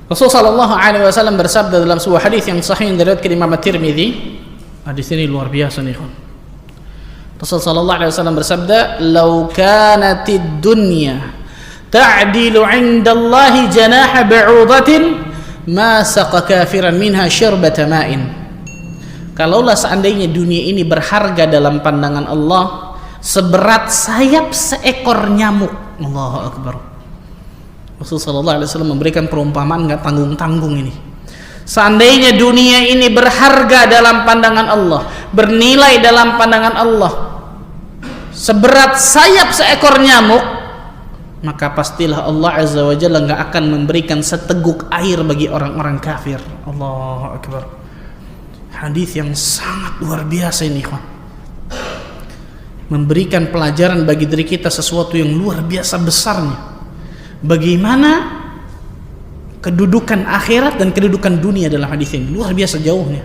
Rasul sallallahu alaihi wasallam bersabda dalam sebuah hadis yang sahih yang diriwayatkan Imam At-Tirmidzi. Hadis ini luar biasa nih, kawan. Rasul sallallahu alaihi wasallam bersabda, "Lau kanatid dunya ta'dilu 'inda Allahi janaha ba'udatin ma saqa kafiran minha syarbata ma'in." Kalaulah seandainya dunia ini berharga dalam pandangan Allah seberat sayap seekor nyamuk. Allahu akbar. Rasul sallallahu alaihi wasallam memberikan perumpamaan enggak tanggung-tanggung ini. Seandainya dunia ini berharga dalam pandangan Allah, bernilai dalam pandangan Allah seberat sayap seekor nyamuk, maka pastilah Allah azza wa jalla enggak akan memberikan seteguk air bagi orang-orang kafir. Allahu akbar. Hadis yang sangat luar biasa ini, kawan. Memberikan pelajaran bagi diri kita sesuatu yang luar biasa besarnya. Bagaimana kedudukan akhirat dan kedudukan dunia dalam hadis ini, luar biasa jauhnya.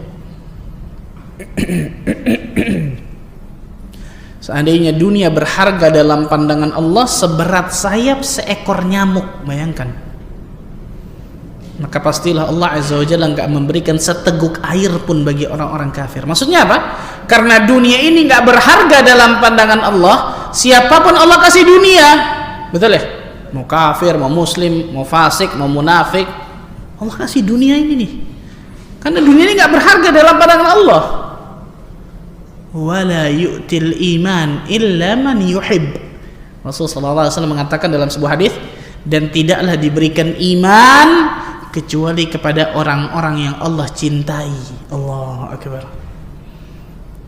Seandainya dunia berharga dalam pandangan Allah seberat sayap seekor nyamuk, bayangkan, maka pastilah Allah azza wa jalla enggak memberikan seteguk air pun bagi orang-orang kafir. Maksudnya apa? Karena dunia ini enggak berharga dalam pandangan Allah, siapapun Allah kasih dunia, betul ya? Mau kafir, mau muslim, mau fasik, mau munafik, Allah kasih dunia ini nih. Karena dunia ini enggak berharga dalam pandangan Allah. Wala yu'til iman illa man yuhib. Rasulullah sallallahu alaihi wasallam mengatakan dalam sebuah hadis, dan tidaklah diberikan iman kecuali kepada orang-orang yang Allah cintai. Allahu akbar.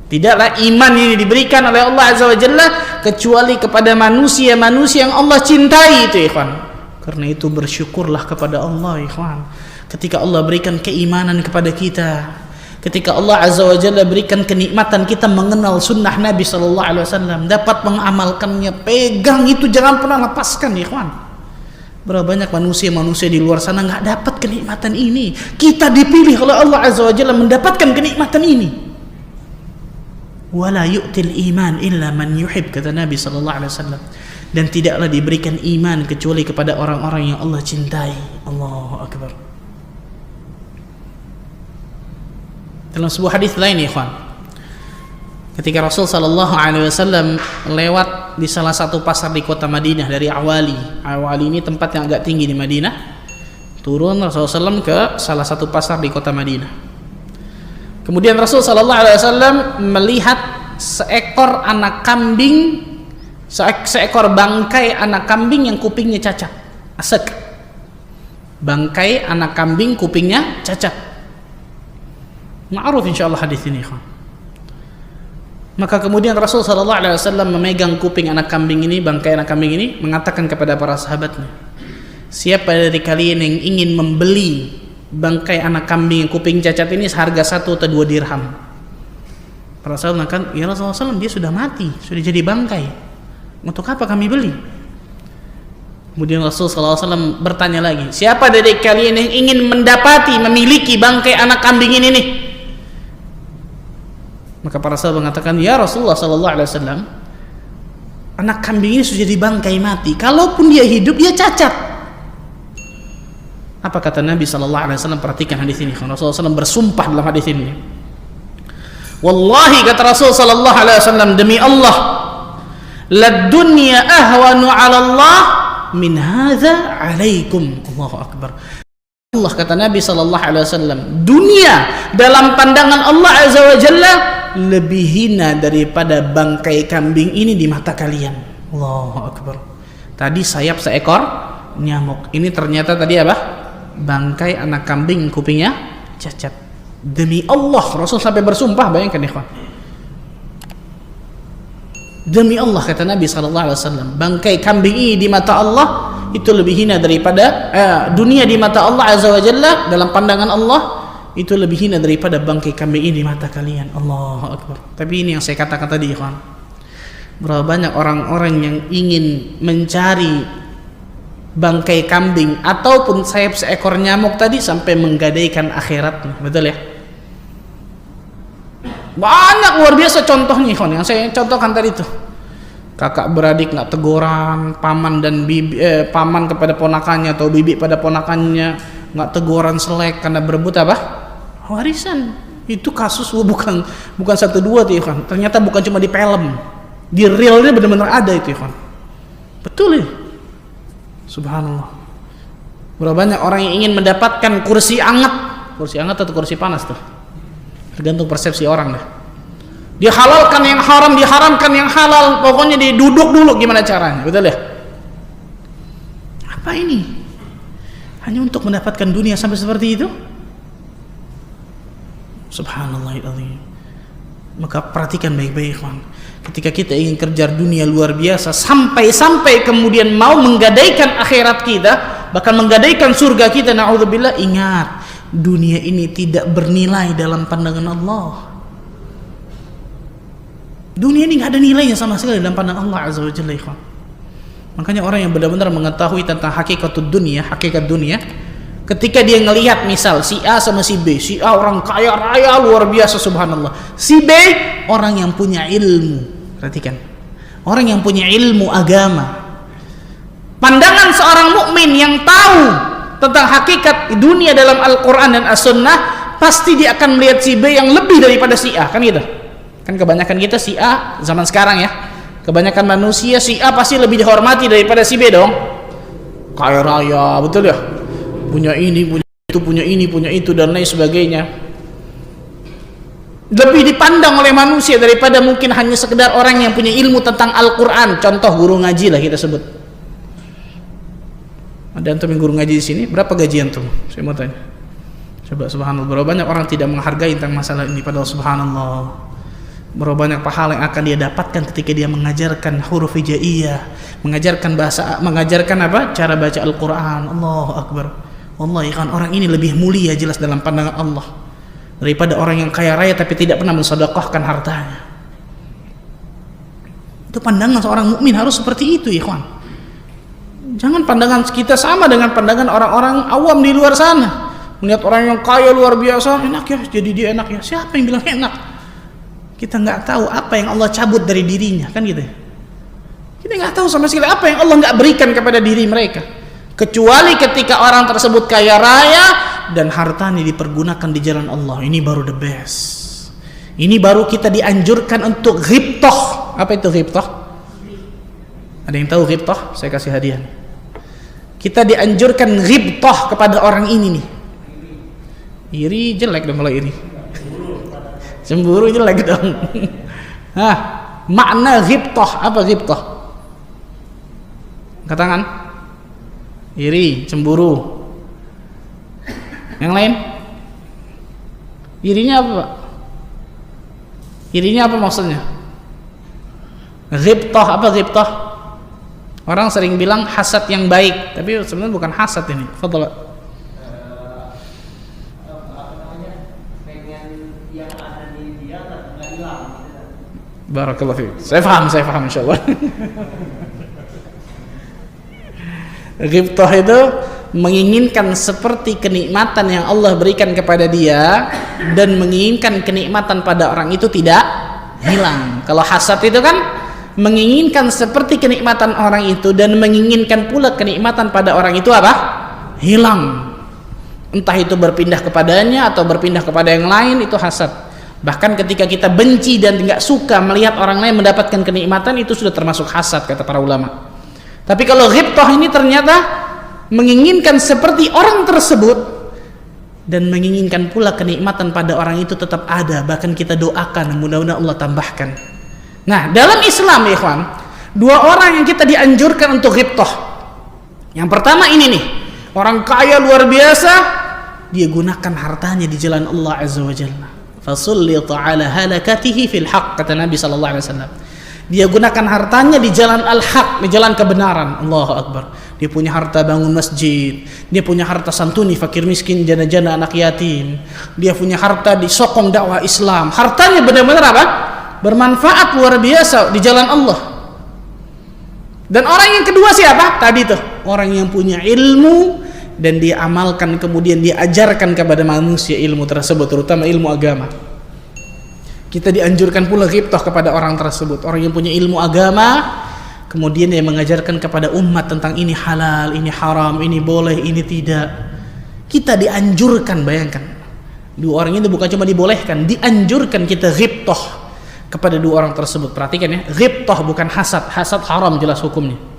Tidaklah iman ini diberikan oleh Allah azza wa jalla kecuali kepada manusia-manusia yang Allah cintai, itu ikhwan. Karena itu bersyukurlah kepada Allah, ikhwan. Ketika Allah berikan keimanan kepada kita, ketika Allah azza wa jalla berikan kenikmatan kita mengenal sunnah Nabi sallallahu alaihi wasallam, dapat mengamalkannya, pegang itu, jangan pernah lepaskan, ikhwan. Berapa banyak manusia-manusia di luar sana nggak dapat kenikmatan ini. Kita dipilih oleh Allah azza wa jalla mendapatkan kenikmatan ini. Wala yu'til iman illa man yuhib, kata Nabi sallallahu alaihi wasallam. Dan tidaklah diberikan iman kecuali kepada orang-orang yang Allah cintai. Allahu akbar. Dalam sebuah hadis lain, ya ikhwan, ketika Rasul sallallahu alaihi wasallam lewat di salah satu pasar di kota Madinah dari Awali. Awali ini tempat yang agak tinggi di Madinah. Turun Rasulullah SAW ke salah satu pasar di kota Madinah. Kemudian Rasul sallallahu alaihi wasallam melihat seekor anak kambing, seekor bangkai anak kambing yang kupingnya cacat. Asek. Bangkai anak kambing kupingnya cacat. Ma'ruf insyaallah hadis ini, ikhwan. Maka kemudian Rasul sallallahu alaihi wasallam memegang kuping anak kambing ini, bangkai anak kambing ini, mengatakan kepada para sahabatnya, siapa dari kalian yang ingin membeli bangkai anak kambing yang kuping cacat ini seharga 1 atau 2 dirham? Para sahabat mengatakan, ya Rasulullah SAW, dia sudah mati, sudah jadi bangkai, untuk apa kami beli? Kemudian Rasul SAW bertanya lagi, siapa dari kalian yang ingin mendapati, memiliki bangkai anak kambing ini nih? Maka para sahabat mengatakan, ya Rasulullah SAW, anak kambing ini sudah jadi bangkai mati, kalaupun dia hidup dia cacat. Apa kata Nabi SAW? Perhatikan hadis ini. Rasulullah SAW bersumpah dalam hadis ini. Wallahi, kata Rasul SAW, demi Allah, la dunya ahwanu 'ala Allah min hadza 'alaikum. Allahu akbar. Allah, kata Nabi SAW, dunia dalam pandangan Allah azza wa jalla lebih hina daripada bangkai kambing ini di mata kalian. Allahu akbar. Tadi sayap seekor nyamuk, ini ternyata tadi apa? Bangkai anak kambing kupingnya cacat. Demi Allah, Rasul sampai bersumpah, bayangkan ikhwan. Demi Allah, kata Nabi SAW, bangkai kambing ini di mata Allah itu lebih hina daripada dunia di mata Allah azza wa jalla, dalam pandangan Allah itu lebih hina daripada bangkai kambing ini di mata kalian. Allahu akbar. Tapi ini yang saya katakan tadi, ikhwan. Berapa banyak orang-orang yang ingin mencari bangkai kambing ataupun sayap seekor nyamuk tadi sampai menggadaikan akhiratnya, betul ya? Banyak, luar biasa contohnya, ikhwan, yang saya contohkan tadi tuh. Kakak beradik nggak teguran, paman dan bibi, paman kepada ponakannya atau bibi pada ponakannya, nggak teguran selek karena berebut apa? Warisan. Itu kasus bukan satu dua tuh kan. Ternyata bukan cuma di film, di realnya benar-benar ada itu kan. Betul ya. Subhanallah. Berapa banyak orang yang ingin mendapatkan kursi hangat atau kursi panas tuh, tergantung persepsi orang dah. Dia halalkan yang haram, diharamkan yang halal, pokoknya dia duduk dulu gimana caranya, betul ya? Apa ini? Hanya untuk mendapatkan dunia sampai seperti itu? Subhanallahirrahmanirrahim. Maka perhatikan baik-baik, kawan. Ketika kita ingin kejar dunia luar biasa, sampai kemudian mau menggadaikan akhirat kita, bahkan menggadaikan surga kita, na'udzubillah, ingat, dunia ini tidak bernilai dalam pandangan Allah. Dunia ini nggak ada nilainya sama sekali dalam pandangan Allah Azza wa Jalla, ikhwan. Makanya orang yang benar-benar mengetahui tentang hakikat dunia, ketika dia ngelihat misal si A sama si B, si A orang kaya raya luar biasa subhanallah, si B orang yang punya ilmu, perhatikan, orang yang punya ilmu agama. Pandangan seorang mukmin yang tahu tentang hakikat dunia dalam Al-Quran dan As-Sunnah, pasti dia akan melihat si B yang lebih daripada si A, kan gitu. Kan kebanyakan kita si A zaman sekarang ya, kebanyakan manusia si A pasti lebih dihormati daripada si B dong. Kaya raya, betul ya, punya ini, punya itu, punya ini, punya itu, dan lain sebagainya. Lebih dipandang oleh manusia daripada mungkin hanya sekedar orang yang punya ilmu tentang Al-Quran. Contoh guru ngaji lah kita sebut. Ada antum yang guru ngaji di sini, berapa gaji antum? Saya mau tanya. Coba subhanallah, berapa banyak orang tidak menghargai tentang masalah ini, padahal subhanallah, berapa banyak pahala yang akan dia dapatkan ketika dia mengajarkan huruf hijaiyah, mengajarkan apa? Cara baca Al-Quran. Allahu Akbar. Wallahi kan orang ini lebih mulia jelas dalam pandangan Allah daripada orang yang kaya raya tapi tidak pernah mensedekahkan hartanya. Itu pandangan seorang mukmin harus seperti itu, ikhwan. Jangan pandangan kita sama dengan pandangan orang-orang awam di luar sana. Melihat orang yang kaya luar biasa, enak ya, jadi dia enak ya. Siapa yang bilang enak? Kita nggak tahu apa yang Allah cabut dari dirinya, kan gitu. Kita nggak tahu sama sekali apa yang Allah nggak berikan kepada diri mereka, kecuali ketika orang tersebut kaya raya dan hartanya dipergunakan di jalan Allah. Ini baru the best. Ini baru kita dianjurkan untuk ghibtah. Apa itu ghibtah? Ada yang tahu ghibtah? Saya kasih hadiah. Kita dianjurkan ghibtah kepada orang ini nih. Iri jelek dong kalau iri. Cemburu jelek dong. Hah, makna ghibtah apa ghibtah? Katakan. Iri, cemburu. Yang lain? Irinya apa, Pak? Irinya apa maksudnya? Ghibtah, apa ghibtah? Orang sering bilang hasad yang baik, tapi sebenarnya bukan hasad ini. Fadhal. Barakallahu fiik. Saya paham insyaallah. Ghibtah itu menginginkan seperti kenikmatan yang Allah berikan kepada dia dan menginginkan kenikmatan pada orang itu tidak hilang. Kalau hasad itu kan menginginkan seperti kenikmatan orang itu dan menginginkan pula kenikmatan pada orang itu apa? Hilang. Entah itu berpindah kepadanya atau berpindah kepada yang lain, itu hasad. Bahkan ketika kita benci dan nggak suka melihat orang lain mendapatkan kenikmatan, itu sudah termasuk hasad kata para ulama. Tapi kalau ghibtah ini ternyata menginginkan seperti orang tersebut dan menginginkan pula kenikmatan pada orang itu tetap ada, bahkan kita doakan mudah-mudahan Allah tambahkan. Nah, dalam Islam ya ikhwan, dua orang yang kita dianjurkan untuk ghibtah. Yang pertama ini nih, orang kaya luar biasa, dia gunakan hartanya di jalan Allah Azza wa Jalla. Fasullita ala halakatihi fil haqq, kata Nabi sallallahu alaihi wasallam. Dia gunakan hartanya di jalan al-haq, di jalan kebenaran. Allahu Akbar. Dia punya harta bangun masjid, dia punya harta santuni fakir miskin, jana-jana anak yatim, dia punya harta disokong dakwah Islam. Hartanya benar-benar apa? Bermanfaat luar biasa di jalan Allah. Dan orang yang kedua siapa? Tadi tuh, orang yang punya ilmu dan dia amalkan, kemudian dia ajarkan kepada manusia ilmu tersebut, terutama ilmu agama. Kita dianjurkan pula ghibtah kepada orang tersebut, orang yang punya ilmu agama, kemudian dia mengajarkan kepada umat tentang ini halal, ini haram, ini boleh, ini tidak. Kita dianjurkan, bayangkan, dua orang itu bukan cuma dibolehkan, dianjurkan kita ghibtah kepada dua orang tersebut. Perhatikan ya, ghibtah bukan hasad. Hasad haram jelas hukumnya.